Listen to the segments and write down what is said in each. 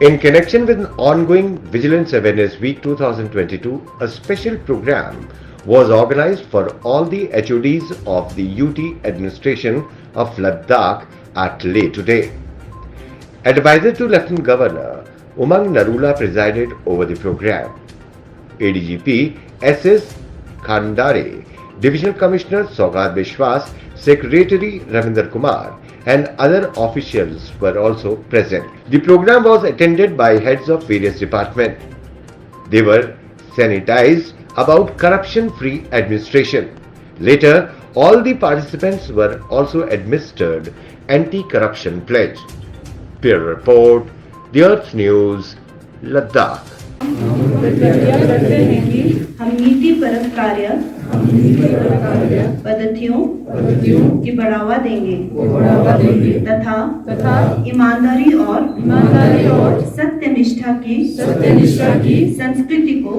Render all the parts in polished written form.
In connection with an ongoing Vigilance Awareness Week 2022, a special program was organized for all the HODs of the UT administration of Ladakh at Leh today. Advisor to Lieutenant Governor Umang Narula presided over the program. ADGP SS Khandare, Divisional Commissioner Saugad Vishwas, Secretary Ravinder Kumar and other officials were also present. The program was attended by heads of various departments. They were sanitized about corruption-free administration. Later, all the participants were also administered anti-corruption pledge. Bureau Report, The Earth News, Ladakh. प्रतिज्ञा करते हैं कि हम नीतिपरक कार्य पद्धतियों की बढ़ावा देंगे तथा ईमानदारी और सत्यनिष्ठा की संस्कृति को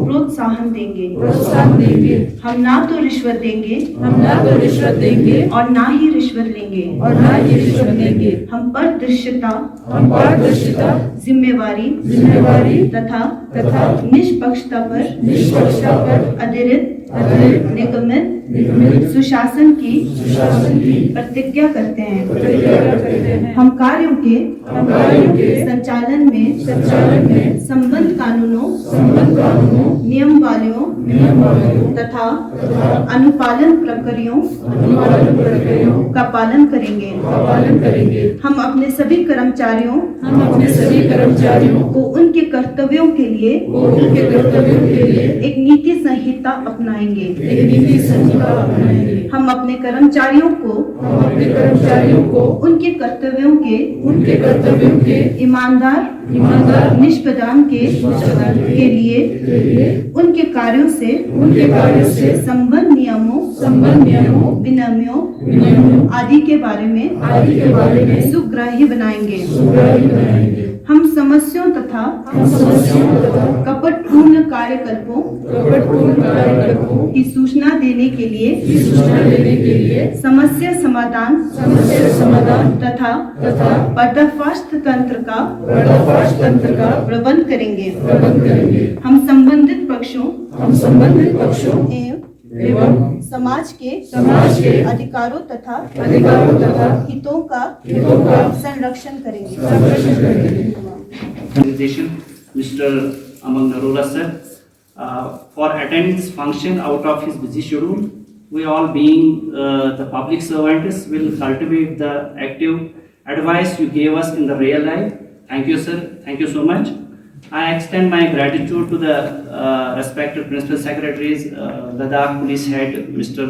प्रोत्साहन देंगे। हम ना तो रिश्वत देंगे और ना ही रिश्वत लेंगे। हम पारदर्शिता जिम्मेवारी तथा निष्पक्षता पर आधारित निगमित सुशासन की प्रतिज्ञा करते हैं। हम कार्यों के संचालन में संबंध कानूनों नियमावलियों तथा अनुपालन प्रक्रियाओं का पालन करेंगे। हम अपने सभी कर्मचारियों को उनके कर्तव्यों के लिए एक नीति संहिता अपनाएंगे। हम अपने कर्मचारियों को उनके कर्तव्यों के ईमानदार निष्पादन के लिए उनके कार्यों से संबंध नियमों विनियमों आदि के बारे में सुग्राह्य बनाएंगे। हम समस्याओं तथा कपटपूर्ण कार्यकल्पों की सूचना देने के लिए समस्या समाधान तथा पर्दाफाश तंत्र का प्रबंध करेंगे। हम संबंधित पक्षों एवं समाज के अधिकारों तथा हितों का संरक्षण करेंगे। Mr. Umang Narula sir, for attending this function out of his busy schedule, we all being the public servants will cultivate the active advice you gave us in the real life. Thank you sir, thank you so much. I extend my gratitude to the respected Principal Secretaries, Ladakh Police Head Mr.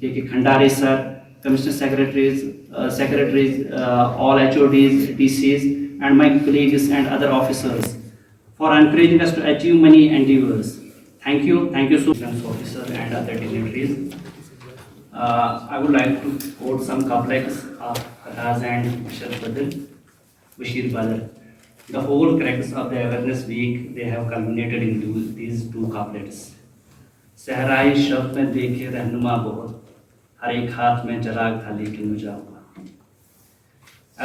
K.K. Khandare sir, Commissioner Secretaries, all HODs, DCs and my colleagues and other officers for encouraging us to achieve many endeavors. Thank you so much, officer and other dignitaries. I would like to quote some couplets of Raz and Bashir Badr. The whole crux of the awareness week they have culminated into these two couplets. सहराई शब्द में देखे रहनुमा बहुत, हर एक हाथ में जराग था लेकिन मुझा हुआ.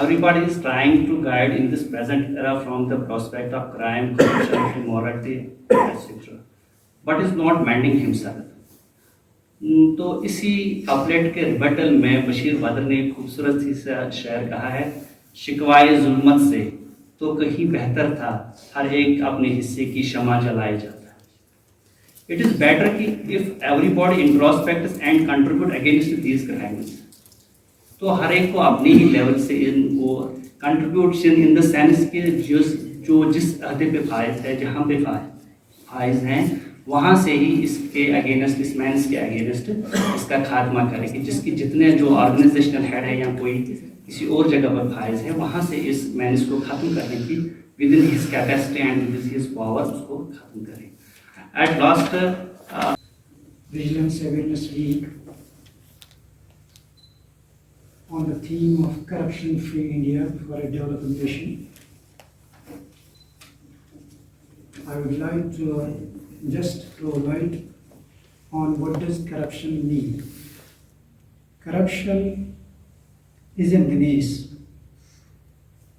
Everybody is trying to guide in this present era from the prospect of crime, corruption, immorality, etc. But is not mending himself. तो इसी कपलेट के रिबटल में बशीर बद्र ने खूबसूरत सी शेर कहा है, शिकवाए जुल्मत से तो कहीं बेहतर था हर एक अपने हिस्से की क्षमा जलाए जाता. It is better if everybody introspects and contribute against these crimes. तो हर एक को अपने ही लेवल से इनको कंट्रीब्यूशन इन द सेंस के जो जिस अहदे पे फायज है, जहाँ पे फायज हैं वहाँ से ही इसके अगेंस्ट, इस मैंस के अगेंस्ट इसका खात्मा करें कि जिसकी जितने जो ऑर्गेनाइजेशनल हेड है या कोई किसी और जगह पर फायज है वहाँ से इस मैंस को खत्म करने की within his capacity and with his power उसको खत्म करें. At last vigilance awareness week on the theme of corruption-free India for a developing nation. I would like to just throw light on what does corruption mean. Corruption is a menace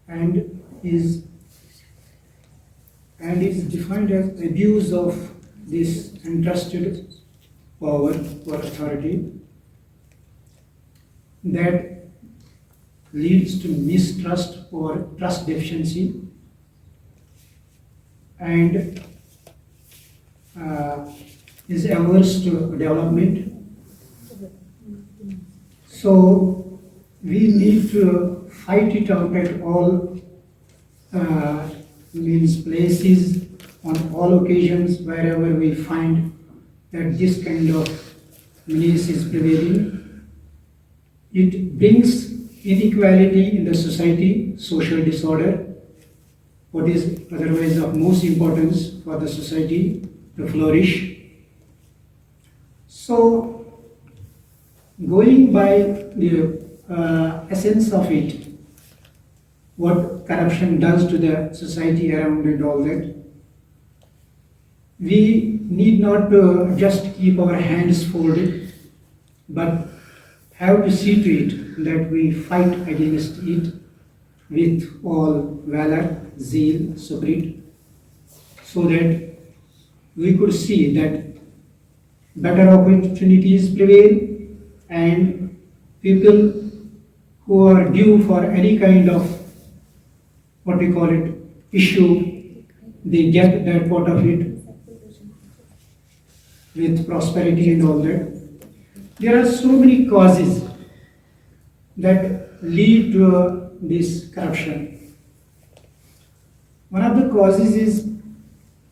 and is and is defined as abuse of this entrusted power or authority that leads to mistrust or trust deficiency and is averse to development. So we need to fight it out at all means places, on all occasions, wherever we find that this kind of menace is prevailing. It brings inequality in the society, social disorder, what is otherwise of most importance for the society to flourish. So, going by the essence of it, what corruption does to the society around and all that, we need not just keep our hands folded, but have to see to it that we fight against it with all valor, zeal, spirit, so that we could see that better opportunities prevail and people who are due for any kind of what we call it issue, they get that part of it with prosperity and all that. There are so many causes that lead to this corruption. One of the causes is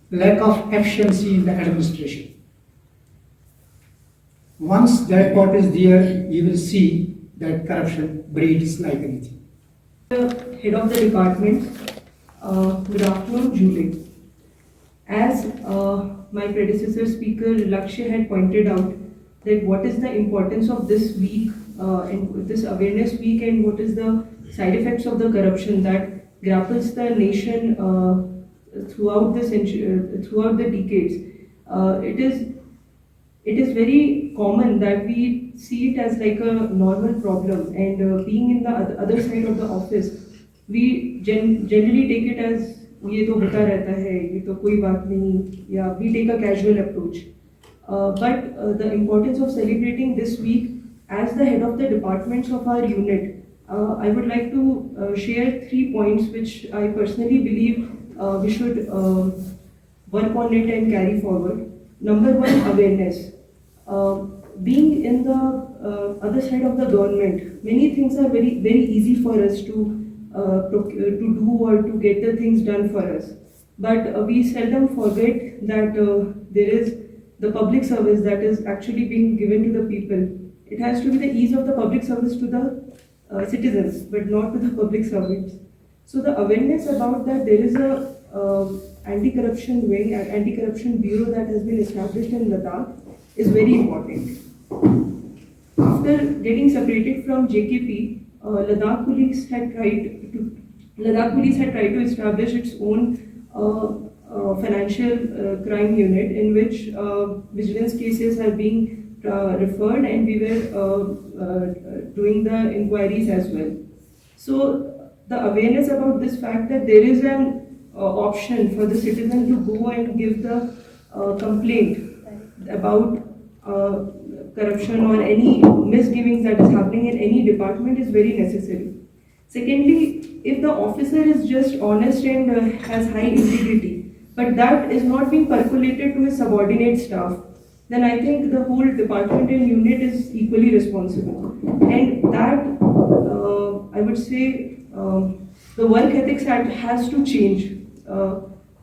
lack of efficiency in the administration. Once that part is there, you will see that corruption breeds like anything. Head of the department, good afternoon, Julie. As my predecessor speaker Lakshya had pointed out, that what is the importance of this week and this awareness week, and what is the side effects of the corruption that grapples the nation throughout the decades. It is very common that we see it as like a normal problem, and being in the other side of the office, we generally take it as ये तो होता रहता है, ये तो कोई बात नहीं, या we take a casual approach. But the importance of celebrating this week as the head of the departments of our unit, I would like to share 3 points which I personally believe we should work on it and carry forward. Number 1, awareness. Being in the other side of the government, many things are very, very easy for us to do or to get the things done for us. But we seldom forget that there is the public service that is actually being given to the people. It has to be the ease of the public service to the citizens, but not to the public servants. So the awareness about that there is a anti-corruption wing, an anti-corruption bureau that has been established in Ladakh is very important. After getting separated from JKP, Ladakh police had tried to establish its own financial crime unit in which vigilance cases are being referred, and we were doing the inquiries as well. So the awareness about this fact that there is an option for the citizen to go and give the complaint about corruption or any misgivings that is happening in any department is very necessary. Secondly, if the officer is just honest and has high integrity, but that is not being percolated to his subordinate staff, then I think the whole department and unit is equally responsible. And that, I would say, the work ethics has to change,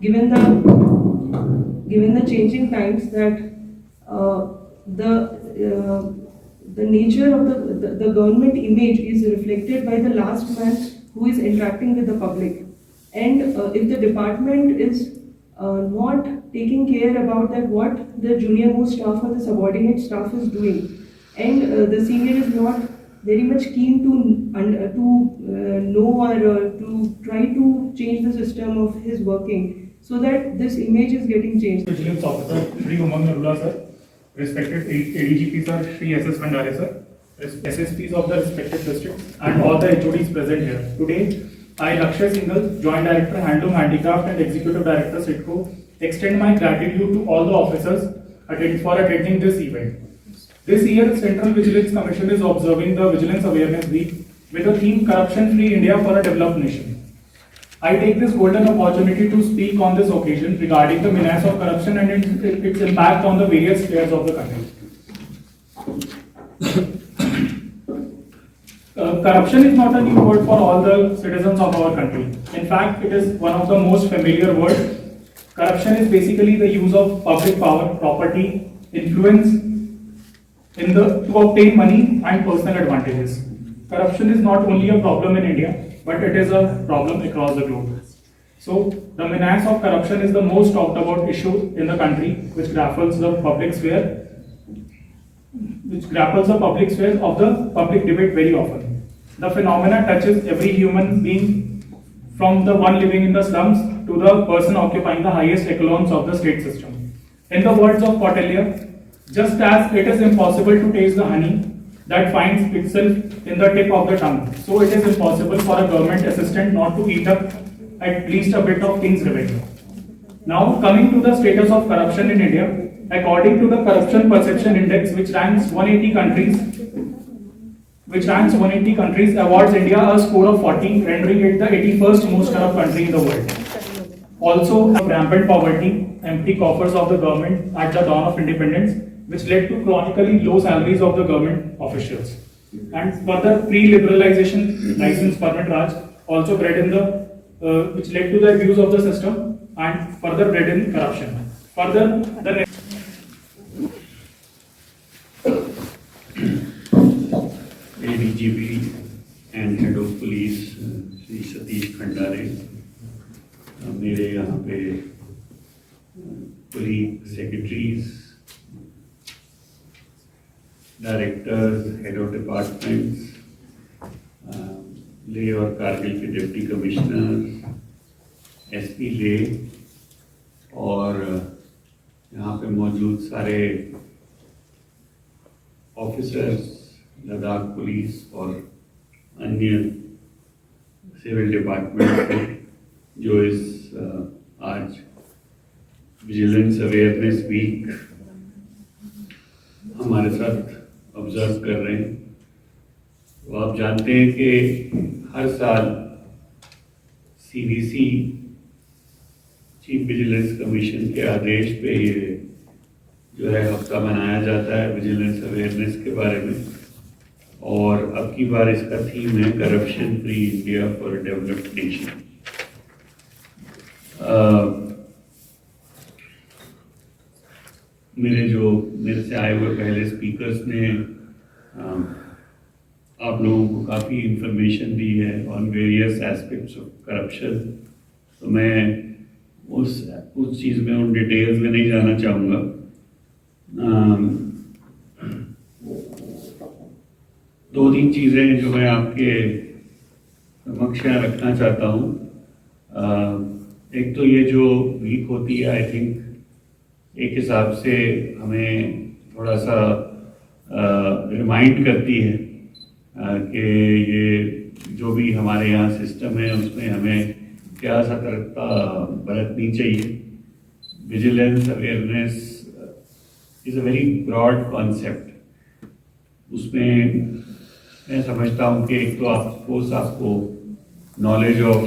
given the changing times, that the nature of the government image is reflected by the last man who is interacting with the public. And if the department is not taking care about that, what the junior most staff or the subordinate staff is doing, and the senior is not very much keen to know or to try to change the system of his working, so that this image is getting changed. Vigilance Officer Shri Umang Narula sir, respected ADGP sir Shri SS Bhandare sir, SSPs of the respected districts, and all the HODs present here. Today I, Lakshay Singhal, Joint Director, Handloom Handicraft and Executive Director, SIDCO, extend my gratitude to all the officers for attending this event. This year, Central Vigilance Commission is observing the Vigilance Awareness Week with the theme Corruption-Free India for a Developed Nation. I take this golden opportunity to speak on this occasion regarding the menace of corruption and its impact on the various spheres of the country. Corruption is not a new word for all the citizens of our country. In fact, it is one of the most familiar words. Corruption is basically the use of public power, property, influence to obtain money and personal advantages. Corruption is not only a problem in India, but it is a problem across the globe. So, the menace of corruption is the most talked about issue in the country, which grapples the public sphere of the public debate very often. The phenomena touches every human being, from the one living in the slums to the person occupying the highest echelons of the state system. In the words of Kautilya, just as it is impossible to taste the honey that finds itself in the tip of the tongue, so it is impossible for a government assistant not to eat up at least a bit of king's revenue. Now, coming to the status of corruption in India, according to the Corruption Perception Index, which ranks 180 countries, awards India a score of 40, rendering it the 81st most corrupt country in the world. Also, rampant poverty, empty coffers of the government at the dawn of independence, which led to chronically low salaries of the government officials. And further pre-liberalization license permit Raj also bred in which led to the abuse of the system and further bred in corruption. Further, the ADGP and Head of Police Shri Satish Khandare, मेरे यहाँ पे police secretaries, directors, head of departments, ले और कारगिल के deputy commissioner, SP ले और यहाँ पे मौजूद सारे ऑफिसर्स, लद्दाख पुलिस और अन्य सिविल डिपार्टमेंट जो इस आज विजिलेंस अवेयरनेस वीक हमारे साथ ऑब्जर्व कर रहे हैं। तो आप जानते हैं कि हर साल सीवीसी चीफ विजिलेंस कमीशन के आदेश पे ये जो है हफ्ता मनाया जाता है विजिलेंस अवेयरनेस के बारे में, और अब की बार इसका थीम है corruption free India for developed nation. मेरे से आए हुए पहले स्पीकर्स ने आप लोगों को काफ़ी इंफॉर्मेशन दी है on various aspects of corruption, तो मैं उस चीज़ में उन डिटेल्स में नहीं जाना चाहूँगा। दो तीन चीज़ें जो मैं आपके समक्ष रखना चाहता हूँ। एक तो ये जो वीक होती है, आई थिंक एक हिसाब से हमें थोड़ा सा रिमाइंड करती है कि ये जो भी हमारे यहाँ सिस्टम है उसमें हमें क्या सतर्कता बरतनी चाहिए। Vigilance awareness is a very broad concept. उसमें मैं समझता हूँ कि एक तो आपको knowledge of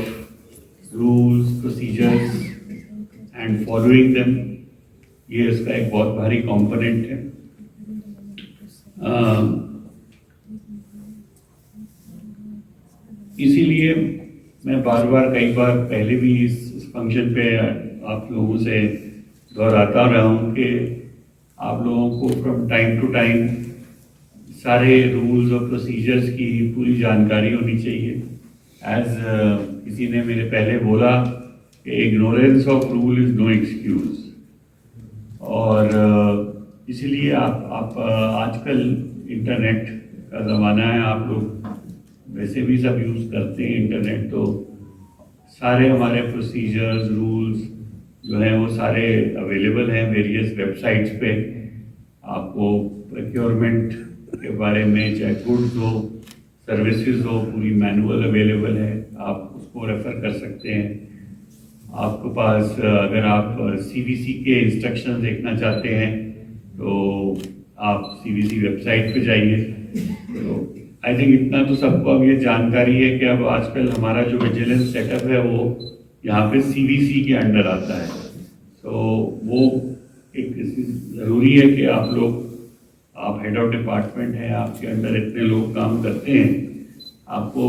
rules, procedures and following them, ये इसका एक बहुत भारी कंपोनेंट है। इसीलिए मैं कई बार पहले भी इस फंक्शन पे आप लोगों से दोहराता रहा हूँ कि आप लोगों को फ्रॉम टाइम टू टाइम सारे रूल्स और प्रोसीजर्स की पूरी जानकारी होनी चाहिए। किसी ने मेरे पहले बोला कि ignorance of rule is no excuse, और इसीलिए आप आजकल इंटरनेट का ज़माना है, आप लोग वैसे भी सब यूज़ करते हैं इंटरनेट, तो सारे हमारे प्रोसीजर्स, रूल्स जो हैं वो सारे अवेलेबल हैं वेरियस वेबसाइट्स पे। आपको प्रोक्योरमेंट के बारे में चाहे गुड्स हो, सर्विसेज हो, पूरी मैनुअल अवेलेबल है, आप उसको रेफ़र कर सकते हैं। आपके पास अगर आप CVC के इंस्ट्रक्शन देखना चाहते हैं तो आप CVC वेबसाइट पे जाइए। तो आई थिंक इतना तो सबको अब ये जानकारी है कि अब आजकल हमारा जो विजिलेंस सेटअप है वो यहाँ पे CVC के अंडर आता है। तो वो एक ज़रूरी है कि आप हेड ऑफ डिपार्टमेंट हैं, आपके अंडर इतने लोग काम करते हैं, आपको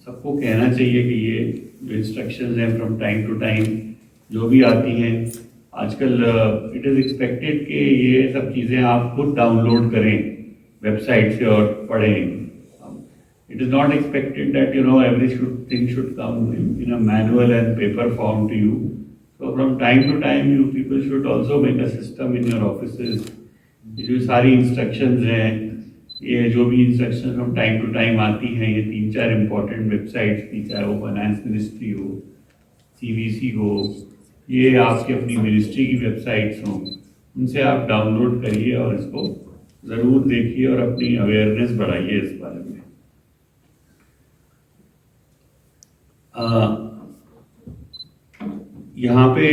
सबको कहना चाहिए कि ये जो इंस्ट्रक्शंस हैं फ्रॉम टाइम टू टाइम जो भी आती हैं, आजकल इट इज़ एक्सपेक्टेड कि ये सब चीज़ें आप खुद डाउनलोड करें वेबसाइट से और पढ़ें। It is not expected that everything should come in a manual and paper form to you. So from time to time you people should also make a system in your offices. ये जो सारी instructions हैं, ये जो भी instruction from time to time आती हैं, ये 3-4 इम्पोर्टेंट वेबसाइट्स की, चाहे वो फाइनेंस मिनिस्ट्री हो, CVC हो, ये आपकी अपनी मिनिस्ट्री की वेबसाइट्स हों, उनसे आप डाउनलोड करिए और इसको ज़रूर देखिए और अपनी अवेयरनेस बढ़ाइए इस बारे में। यहाँ पे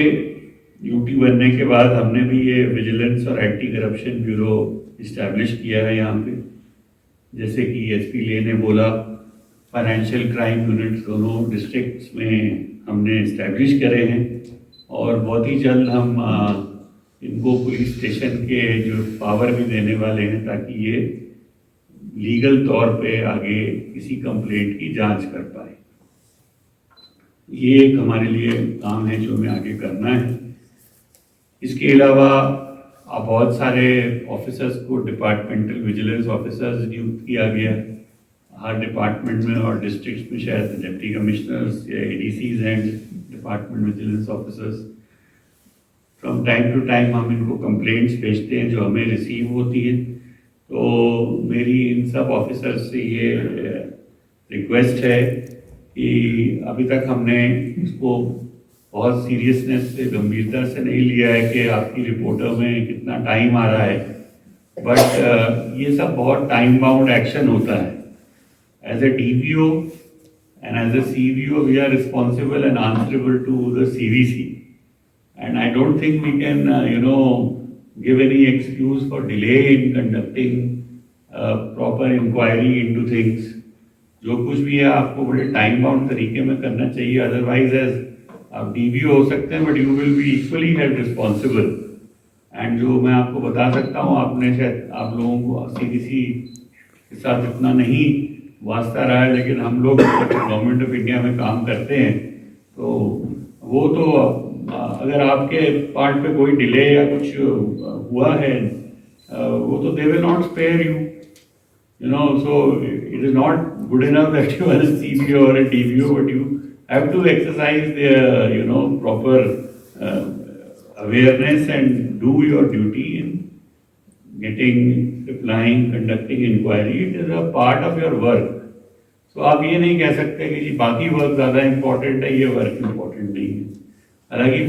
यूटी बनने के बाद हमने भी ये विजिलेंस और एंटी करप्शन ब्यूरो इस्टेब्लिश किया है यहाँ पे। जैसे कि SP ले ने बोला, फाइनेंशियल क्राइम यूनिट्स दोनों डिस्ट्रिक्ट्स में हमने इस्टेब्लिश करे हैं और बहुत ही जल्द हम इनको पुलिस स्टेशन के जो पावर भी देने वाले हैं ताकि ये लीगल तौर पे आगे किसी कंप्लेंट की जांच कर पाए। ये एक हमारे लिए काम है जो हमें आगे करना है। इसके अलावा बहुत सारे ऑफिसर्स को डिपार्टमेंटल विजिलेंस ऑफिसर्स नियुक्त किया गया हर डिपार्टमेंट में और डिस्ट्रिक्ट में, शायद डिप्टी कमिश्नर्स या ADCs and department vigilance officers. From time to time हम इनको कंप्लेंट्स भेजते हैं जो हमें रिसीव होती है। तो मेरी इन सब ऑफिसर्स से ये रिक्वेस्ट है कि अभी तक हमने इसको बहुत सीरियसनेस से, गंभीरता से नहीं लिया है कि आपकी रिपोर्टों में कितना टाइम आ रहा है, बट ये सब बहुत टाइम बाउंड एक्शन होता है। As a DPO and as a CVO we are responsible and answerable to the CVC and I don't think we can give any excuse for delay in conducting proper inquiry into things। जो कुछ भी है आपको बड़े time bound तरीके में करना चाहिए, अदरवाइज एज आप DPO हो सकते हैं but you will be equally held responsible. And जो मैं आपको बता सकता हूँ, आपने शायद आप लोगों को CVC के साथ इतना नहीं वास्ता रहा है, लेकिन हम लोग गवर्नमेंट ऑफ इंडिया में काम करते हैं तो वो तो अगर आपके पार्ट पे कोई डिले या कुछ हुआ है वो तो they will not spare you, so it is not good enough that you are a CVO or a DPO, but you have to exercise the proper awareness and do your duty in replying, conducting inquiry. It is a part of your work. So आप ये नहीं कह सकते कि जी बाकी work ज़्यादा important है, ये वर्क इम्पोर्टेंट नहीं है। हालांकि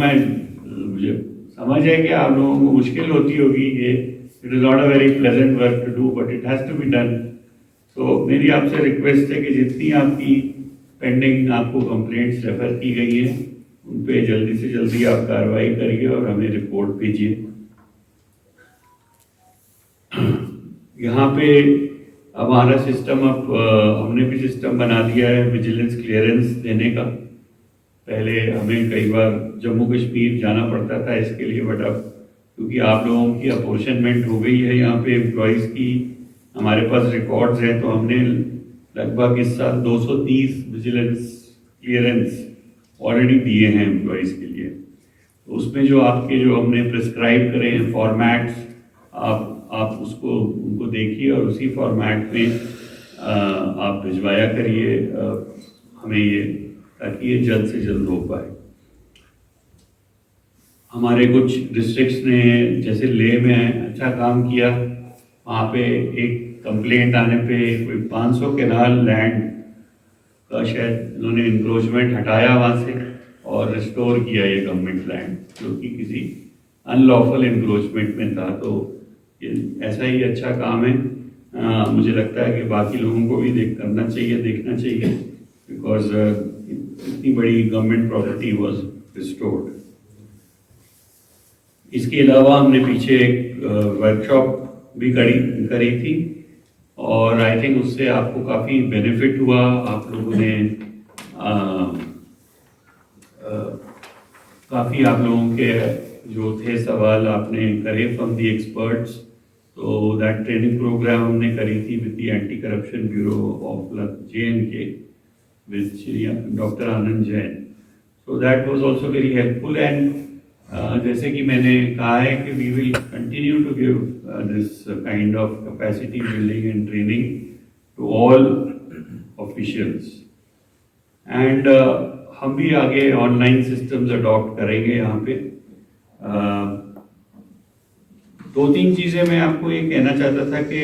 मुझे समझ है कि आप लोगों को मुश्किल होती होगी ये, it is not a very pleasant work to do but it has to be done. तो मेरी आपसे रिक्वेस्ट है कि जितनी आपकी पेंडिंग आपको कंप्लेंट्स रेफर की गई हैं उन पे जल्दी से जल्दी आप कार्रवाई करिए और हमें रिपोर्ट भेजिए। यहाँ पे हमारा सिस्टम अब हमने भी सिस्टम बना दिया है विजिलेंस क्लियरेंस देने का। पहले हमें कई बार जम्मू कश्मीर जाना पड़ता था इसके लिए, बट अब क्योंकि आप लोगों की अपॉर्चुनिटी हो गई है यहाँ पे एम्प्लॉयज़ की, हमारे पास रिकॉर्ड्स हैं, तो हमने लगभग इस साल 230 विजिलेंस क्लियरेंस ऑलरेडी दिए हैं एम्प्लॉयज़ के लिए। तो उसमें जो हमने प्रिस्क्राइब करे हैं फॉर्मेट्स, आप उसको उनको देखिए और उसी फॉर्मेट में आप भिजवाया करिए हमें ये, ताकि ये जल्द से जल्द हो पाए। हमारे कुछ डिस्ट्रिक्ट्स ने जैसे लेह में अच्छा काम किया, वहाँ पे एक कंप्लेंट आने पे कोई 500 केनाल लैंड का शायद उन्होंने इंक्रोचमेंट हटाया वहाँ से और रिस्टोर किया ये गवर्नमेंट लैंड जो कि किसी अनलॉफुल इंक्रोचमेंट में था। तो ये ऐसा ही अच्छा काम है। मुझे लगता है कि बाकी लोगों को भी देखना चाहिए बिकॉज इतनी बड़ी गवर्नमेंट प्रॉपर्टी वाज रिस्टोर्ड। इसके अलावा हमने पीछे एक वर्कशॉप भी करी थी और आई थिंक उससे आपको काफ़ी बेनिफिट हुआ। आप लोगों ने काफ़ी आप लोगों के जो थे सवाल आपने करे फ्रॉम द एक्सपर्ट्स। तो दैट ट्रेनिंग प्रोग्राम हमने करी थी with the anti corruption bureau of JNK with doctor Anand Jain. So that was also very helpful and जैसे कि मैंने कहा है कि we will continue to give this kind of capacity building and training to all officials and हम भी आगे online systems adopt करेंगे। यहाँ पे दो तीन चीज़ें मैं आपको ये कहना चाहता था कि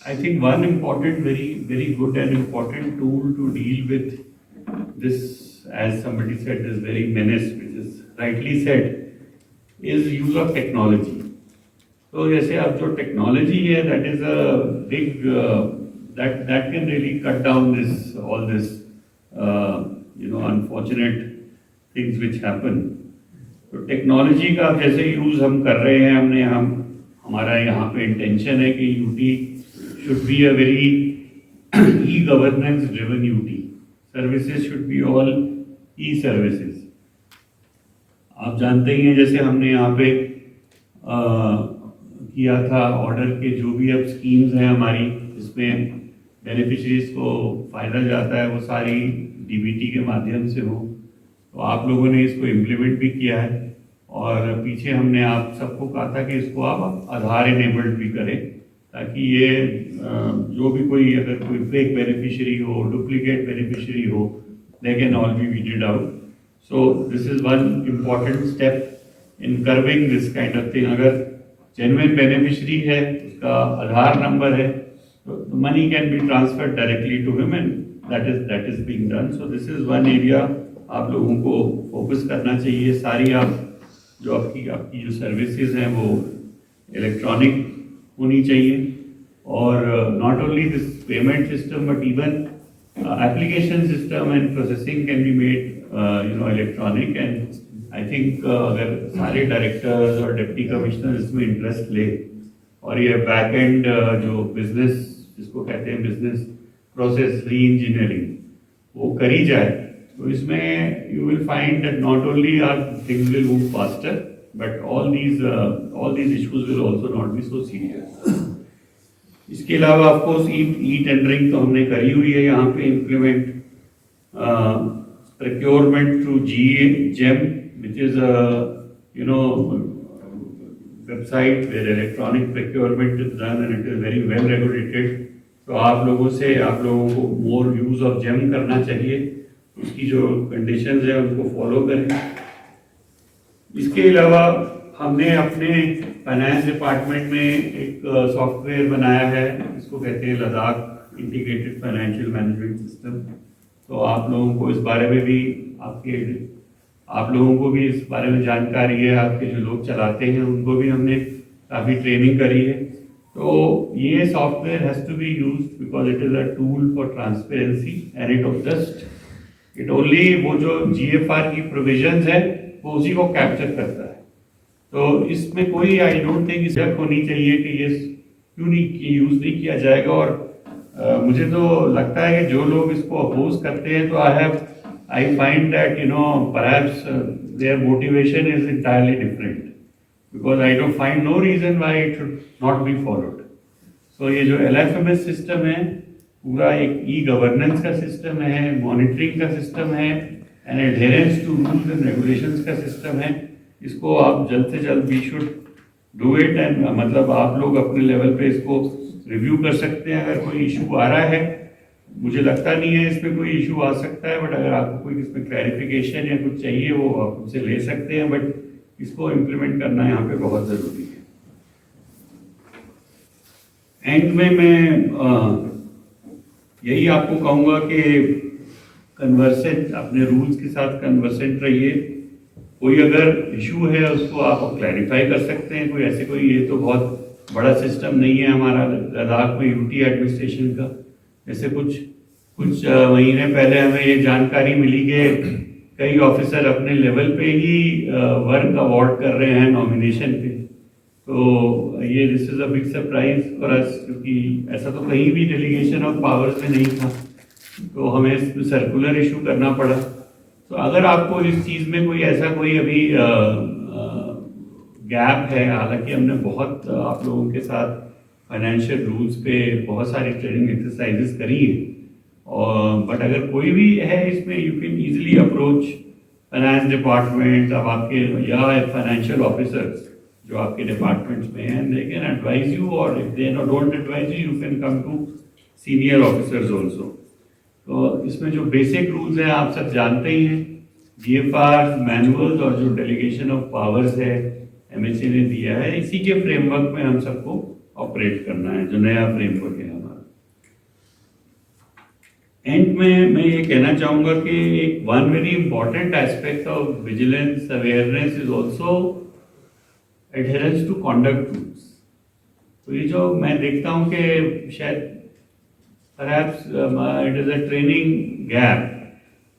I think one important very good and important tool to deal with this as somebody said this very menace which is rightly said is use of technology. तो जैसे अब जो टेक्नोलॉजी है that is a big that can really cut down all this unfortunate things which happen. तो technology का जैसे use हम कर रहे हैं हमारा यहाँ पे इंटेंशन है कि UT should be a very e-governance driven UT. Services should be all e-services. आप जानते ही हैं जैसे हमने यहाँ पे किया था ऑर्डर के जो भी अब स्कीम्स हैं हमारी इसमें बेनिफिशरीज को फ़ायदा जाता है वो सारी DBT के माध्यम से हो। तो आप लोगों ने इसको इम्प्लीमेंट भी किया है और पीछे हमने आप सबको कहा था कि इसको आप आधार इनेबल्ड भी करें ताकि ये जो भी कोई अगर कोई फेक बेनिफिशरी हो डुप्लीकेट बेनिफिशरी हो they can all B weeded out. So this is one important step in curbing this kind of thing. अगर genuine beneficiary है उसका आधार नंबर है तो money can be transferred directly to him and that is being done. So this is one area आप लोगों को focus करना चाहिए। सारी जो आपकी जो services हैं वो electronic होनी चाहिए और not only this payment system but even application system and processing can be made electronic and I think अगर सारे डायरेक्टर्स और डिप्टी कमिश्नर इसमें इंटरेस्ट ले और ये बैक एंड जो बिजनेस जिसको कहते हैं बिजनेस प्रोसेस री इंजीनियरिंग वो करी जाए तो इसमें you will find that not only our things will move faster but all these issues will also not be so serious. इसके अलावा ऑफकोर्स ई टेंडरिंग तो हमने करी हुई है यहाँ पे implement. Procurement through GEM, which is a website where electronic procurement is done and it is very well regulated. तो आप लोगों को more use of GEM करना चाहिए, उसकी जो conditions है उनको follow करें। इसके अलावा हमने अपने फाइनेंस डिपार्टमेंट में एक सॉफ्टवेयर बनाया है इसको कहते हैं Ladakh integrated financial management system. तो आप लोगों को इस बारे में भी आप लोगों को भी इस बारे में जानकारी है, आपके जो लोग चलाते हैं उनको भी हमने काफ़ी ट्रेनिंग करी है। तो ये software has to be used because it is a tool for transparency and it only वो जो GFR की प्रोविजंस है वो उसी को कैप्चर करता है। तो इसमें कोई आई डोंट थिंक शक होनी चाहिए कि ये क्यों नहीं यूज़ नहीं किया जाएगा। और मुझे तो लगता है कि जो लोग इसको अपोज करते हैं तो I find that perhaps their motivation is entirely different because I don't find no reason why it should not be followed. So ये जो LFMS सिस्टम है पूरा एक गवर्नेंस का सिस्टम है, मॉनिटरिंग का सिस्टम है and adherence to rules and regulations का सिस्टम है। इसको आप जल्द से जल्द we should do it and मतलब आप लोग अपने लेवल पे इसको रिव्यू कर सकते हैं। अगर कोई इशू आ रहा है, मुझे लगता नहीं है इसमें कोई इशू आ सकता है, बट अगर आपको कोई इसमें क्लैरिफिकेशन या कुछ चाहिए वो आप उनसे ले सकते हैं, बट इसको इम्प्लीमेंट करना यहाँ पे बहुत ज़रूरी है। एंड में मैं यही आपको कहूँगा कि कन्वर्सेंट अपने रूल्स के साथ कन्वर्सेंट रहिए। कोई अगर इशू है उसको आप क्लैरिफाई कर सकते हैं। कोई ऐसे कोई ये तो बहुत बड़ा सिस्टम नहीं है हमारा लद्दाख में UT एडमिनिस्ट्रेशन का, जैसे कुछ कुछ महीने पहले हमें ये जानकारी मिली कि कई ऑफिसर अपने लेवल पे ही वर्क अवार्ड कर रहे हैं नॉमिनेशन पे। तो ये this is a big surprise for us, क्योंकि ऐसा तो कहीं भी डेलीगेशन ऑफ पावर्स में नहीं था, तो हमें सर्कुलर इशू करना पड़ा। तो अगर आपको इस चीज़ में कोई ऐसा कोई अभी गैप है, हालांकि हमने बहुत आप लोगों के साथ फाइनेंशियल रूल्स पे बहुत सारी ट्रेनिंग एक्सरसाइजेस करी है, और बट अगर कोई भी है इसमें, you can easily approach finance department अब आपके या फाइनेंशियल ऑफिसर्स जो आपके डिपार्टमेंट्स में हैं, दे कैन एडवाइज यू, और if they don't advise you, you can come to senior officers also. तो इसमें जो बेसिक रूल्स हैं आप सब जानते ही हैं, जीएफआर मैनुअल्स और जो डेलीगेशन ऑफ पावर्स है एमएचए ने दिया है, इसी के फ्रेमवर्क में हम सबको ऑपरेट करना है, जो नया फ्रेमवर्क है हमारा। एंड में मैं ये कहना चाहूँगा कि एक one very important aspect of vigilance awareness is also adherence to conduct rules. तो ये जो मैं देखता हूँ कि शायद perhaps it is a training gap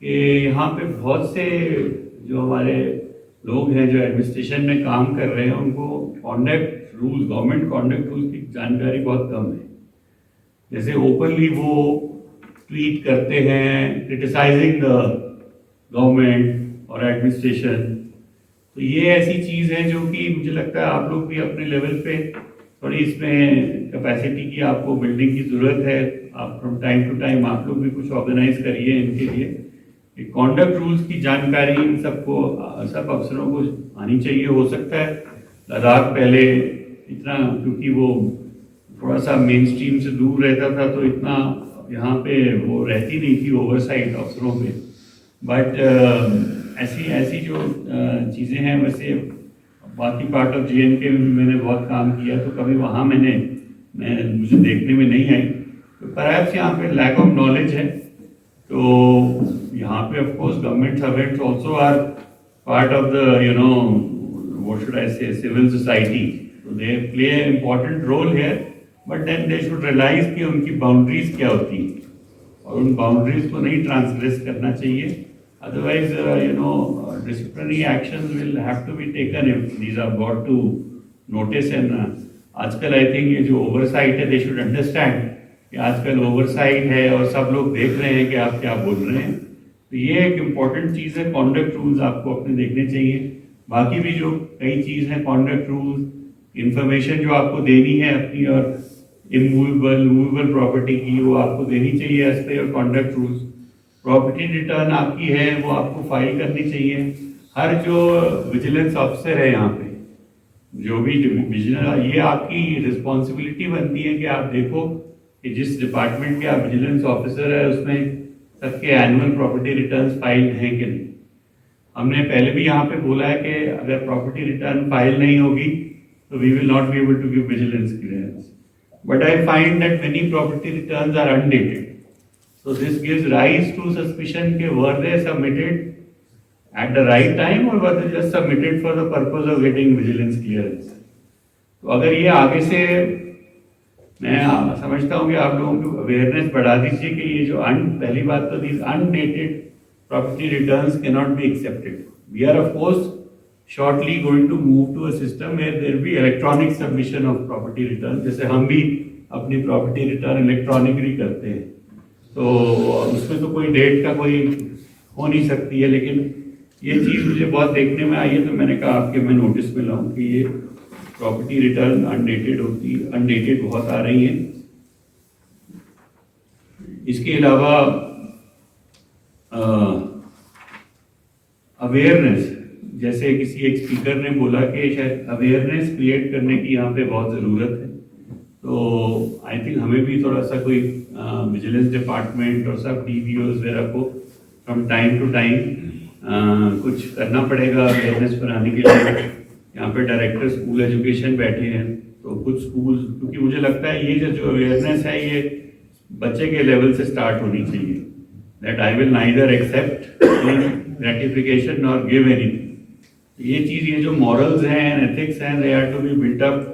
कि यहाँ पे बहुत से जो हमारे लोग हैं जो एडमिनिस्ट्रेशन में काम कर रहे हैं, उनको conduct rule, government conduct rule की जानकारी बहुत कम है। जैसे ओपनली वो ट्वीट करते हैं क्रिटिसाइजिंग द गवर्नमेंट और एडमिनिस्ट्रेशन। तो ये ऐसी चीज़ है जो कि मुझे लगता है आप लोग भी अपने लेवल पे थोड़ी इसमें कैपेसिटी की आपको बिल्डिंग की ज़रूरत है। आप फ्रॉम टाइम टू टाइम आप लोग भी कुछ ऑर्गेनाइज करिए इनके लिए। कॉन्डक्ट रूल्स की जानकारी इन सबको, सब अफसरों को आनी चाहिए। हो सकता है लद्दाख पहले इतना, क्योंकि वो थोड़ा सा मेन स्ट्रीम से दूर रहता था, तो इतना यहाँ पे वो रहती नहीं थी ओवरसाइट अफसरों पे। बट ऐसी जो चीज़ें हैं, वैसे बाकी पार्ट ऑफ JNK में मैंने बहुत काम किया, तो कभी वहाँ मुझे देखने में नहीं आई। तो परहैप्स यहाँ पे लैक ऑफ नॉलेज है। तो यहाँ पे of course government servants also are part of the what should I say civil society, तो they play an important role here, but then they should realise कि उनकी बाउंड्रीज क्या होती हैं और उन बाउंड्रीज को नहीं ट्रांसग्रेस करना चाहिए। Otherwise, disciplinary actions will have to be taken if these are brought to notice. And आजकल I think ये जो oversight है, they should understand कि आजकल oversight है और सब लोग देख रहे हैं कि आप क्या बोल रहे हैं। तो ये एक important चीज़ है, conduct rules आपको अपने देखने चाहिए। बाकी भी जो कई चीज़ है, conduct rules, information जो आपको देनी है अपनी और immovable property की, वो आपको देनी चाहिए as per your conduct rules। Property return आपकी है वो आपको फाइल करनी चाहिए। हर जो विजिलेंस ऑफिसर है यहाँ पे, जो भी विजिलेंस, ये आपकी रिस्पॉन्सिबिलिटी बनती है कि आप देखो कि जिस डिपार्टमेंट के आप विजिलेंस ऑफिसर है उसमें सबके एनुअल प्रॉपर्टी रिटर्न्स फाइल हैं कि नहीं। हमने पहले भी यहाँ पे बोला है कि अगर प्रॉपर्टी रिटर्न फाइल नहीं होगी तो we will not be able to give vigilance clearance. But I find that many property returns are undated. So this gives rise to suspicion कि were they submitted at the right time or were they just submitted for the purpose of getting vigilance clearance। तो अगर ये आगे से, मैं समझता हूँ कि आप लोगों को अवेयरनेस बढ़ा दीजिए कि ये जो पहली बात तो these undated property returns cannot be accepted। We are of course shortly going to move to a system where there will be electronic submission of property returns, जैसे हम भी अपनी property return इलेक्ट्रॉनिकली करते हैं। तो उसमें तो कोई डेट का कोई हो नहीं सकती है, लेकिन ये चीज़ मुझे बहुत देखने में आई है, तो मैंने कहा आपके मैं नोटिस में लाऊं कि ये प्रॉपर्टी रिटर्न अनडेटेड बहुत आ रही हैं। इसके अलावा अवेयरनेस, जैसे किसी एक स्पीकर ने बोला कि शायद अवेयरनेस क्रिएट करने की यहाँ पे बहुत ज़रूरत है। तो आई थिंक हमें भी थोड़ा सा कोई विजिलेंस डिपार्टमेंट और सब DPOs वगैरह को फ्रॉम टाइम टू टाइम कुछ करना पड़ेगा अवेयरनेस बनाने के लिए। यहाँ पे डायरेक्टर स्कूल एजुकेशन बैठे हैं, तो कुछ स्कूल, क्योंकि मुझे लगता है ये जो अवेयरनेस है ये बच्चे के लेवल से स्टार्ट होनी चाहिए, that I will neither accept gratification और गिव एनीथिंग। ये चीज़, ये जो मॉरल्स हैं, एथिक्स हैं, they are to be built up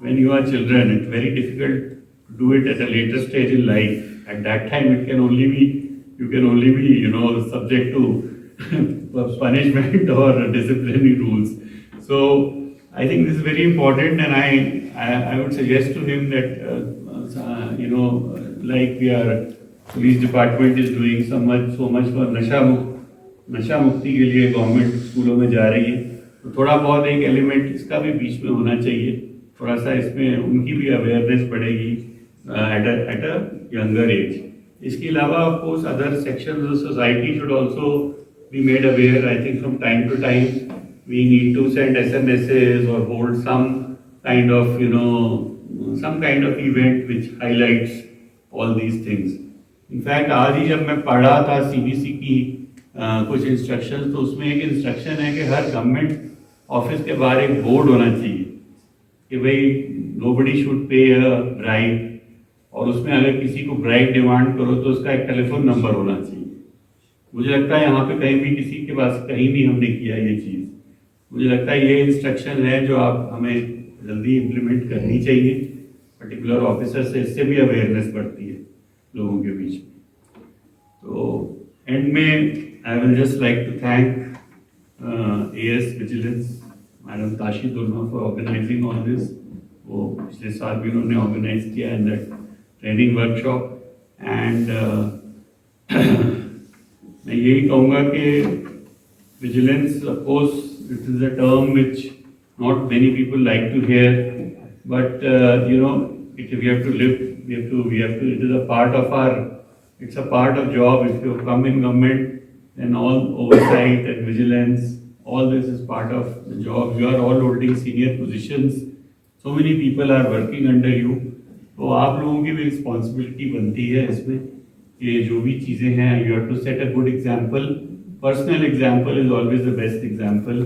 when you are children। It's very difficult to do it at a later stage in life। at that time you can only be subject to punishment or disciplinary rules. So I think this is very important, and I would suggest to him that like police department is doing so much for नशा मुक्ति के लिए government स्कूलों में जा रही है, तो थोड़ा बहुत एक एलिमेंट इसका भी बीच में होना चाहिए, थोड़ा सा इसमें उनकी भी अवेयरनेस बढ़ेगी एट अ यंगर एज. इसके अलावा of course other sections of society should also be made aware. I think from time to time we need to send SMSs or hold some kind of event which highlights all these things. In fact, आज ही जब मैं पढ़ा था CBC की कुछ instructions, तो उसमें एक इंस्ट्रक्शन है कि हर गवर्नमेंट ऑफिस के बाहर एक बोर्ड होना चाहिए कि भाई nobody should pay a bribe, और उसमें अगर किसी को ब्राइब डिमांड करो तो उसका एक टेलीफोन नंबर होना चाहिए. मुझे लगता है यहाँ पे कहीं भी किसी के पास कहीं भी हमने किया ये चीज़. मुझे लगता है ये इंस्ट्रक्शन है जो आप हमें जल्दी इम्प्लीमेंट करनी चाहिए पर्टिकुलर ऑफिसर से. इससे भी अवेयरनेस बढ़ती है लोगों के बीच में. तो एंड में I will just like to thank AS vigilance madam Tashi Durma for organising all this. वो पिछले साल भी उन्होंने ऑर्गेनाइज किया in that training workshop. And मैं यही कहूँगा कि vigilance of course it is a term which not many people like to hear, but if we have to live, it is a part of it's a part of job. If you come in government, then all oversight and vigilance, all this is part of the job. You are all holding senior positions, so many people are working under you. तो आप लोगों की भी responsibility बनती है इसमें कि जो भी चीज़ें हैं, you have to set a good example. Personal example is always the best example,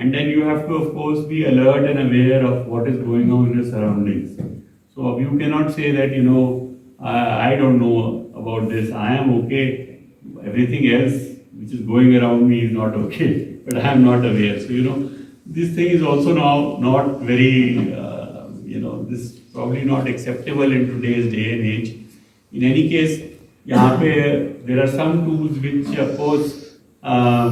and then you have to of course be alert and aware of what is going on in your surroundings. So you cannot say that I don't know about this, I am okay, everything else which is going around me is not okay, but I am not aware. So this thing is also now not very this probably not acceptable in today's day and age. In any case, यहाँ पे there are some tools which of course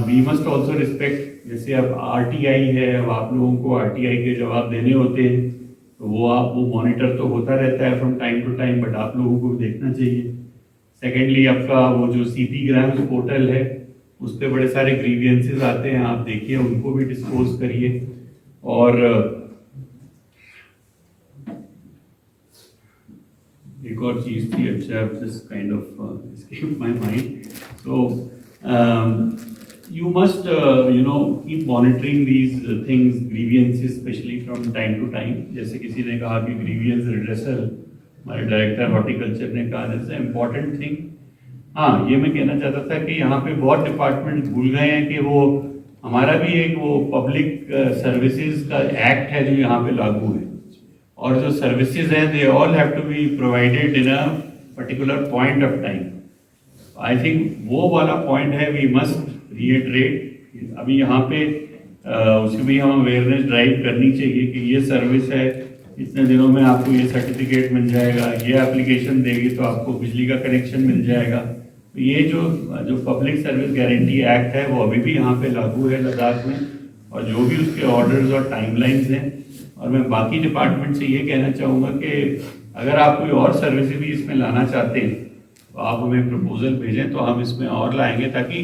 we must also respect. जैसे अब RTI है, अब आप लोगों को RTI के जवाब देने होते हैं, तो वो मॉनिटर तो होता रहता है from time to time, but आप लोगों को देखना चाहिए. सेकेंडली आपका वो जो CP ग्राम्स पोर्टल है, उस पर बड़े सारे ग्रीवियंसेस आते हैं, आप देखिए उनको भी डिस्क्लोज करिए. और एक और चीज़ थी, अच्छा this kind of escaped my mind. So you must keep monitoring these things, grievances especially from time to time. जैसे किसी ने कहा कि grievance redressal, हमारे डायरेक्टर हॉर्टिकल्चर ने कहा जैसे इम्पोर्टेंट थिंग. हाँ, ये मैं कहना चाहता था कि यहाँ पे बहुत डिपार्टमेंट भूल गए हैं कि वो हमारा भी एक वो पब्लिक सर्विसेज का एक्ट है जो यहाँ पे लागू है, और जो सर्विसेज हैं they all have to be provided in a particular point of time. I think वो वाला पॉइंट है, वी मस्ट रीइटरेट. अभी यहाँ पे उसकी भी हम अवेयरनेस ड्राइव करनी चाहिए कि ये सर्विस है, इतने दिनों में आपको ये सर्टिफिकेट मिल जाएगा, ये एप्लीकेशन देगी तो आपको बिजली का कनेक्शन मिल जाएगा. तो ये जो पब्लिक सर्विस गारंटी एक्ट है वो अभी भी यहाँ पे लागू है लद्दाख में, और जो भी उसके ऑर्डर्स और टाइमलाइंस हैं. और मैं बाकी डिपार्टमेंट से ये कहना चाहूँगा कि अगर आप कोई और सर्विस भी इसमें लाना चाहते हैं तो आप हमें प्रपोजल भेजें, तो हम इसमें और लाएंगे ताकि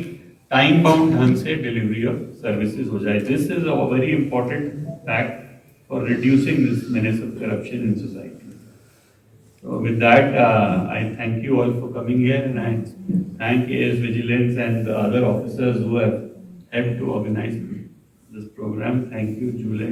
टाइम बाउंड ढंग से डिलीवरी ऑफ सर्विसेज हो जाए. This is a very important fact for reducing this menace of corruption in society. So with that, I thank you all for coming here, and I thank AS Vigilance and the other officers who have helped to organize this program. Thank you, Jule.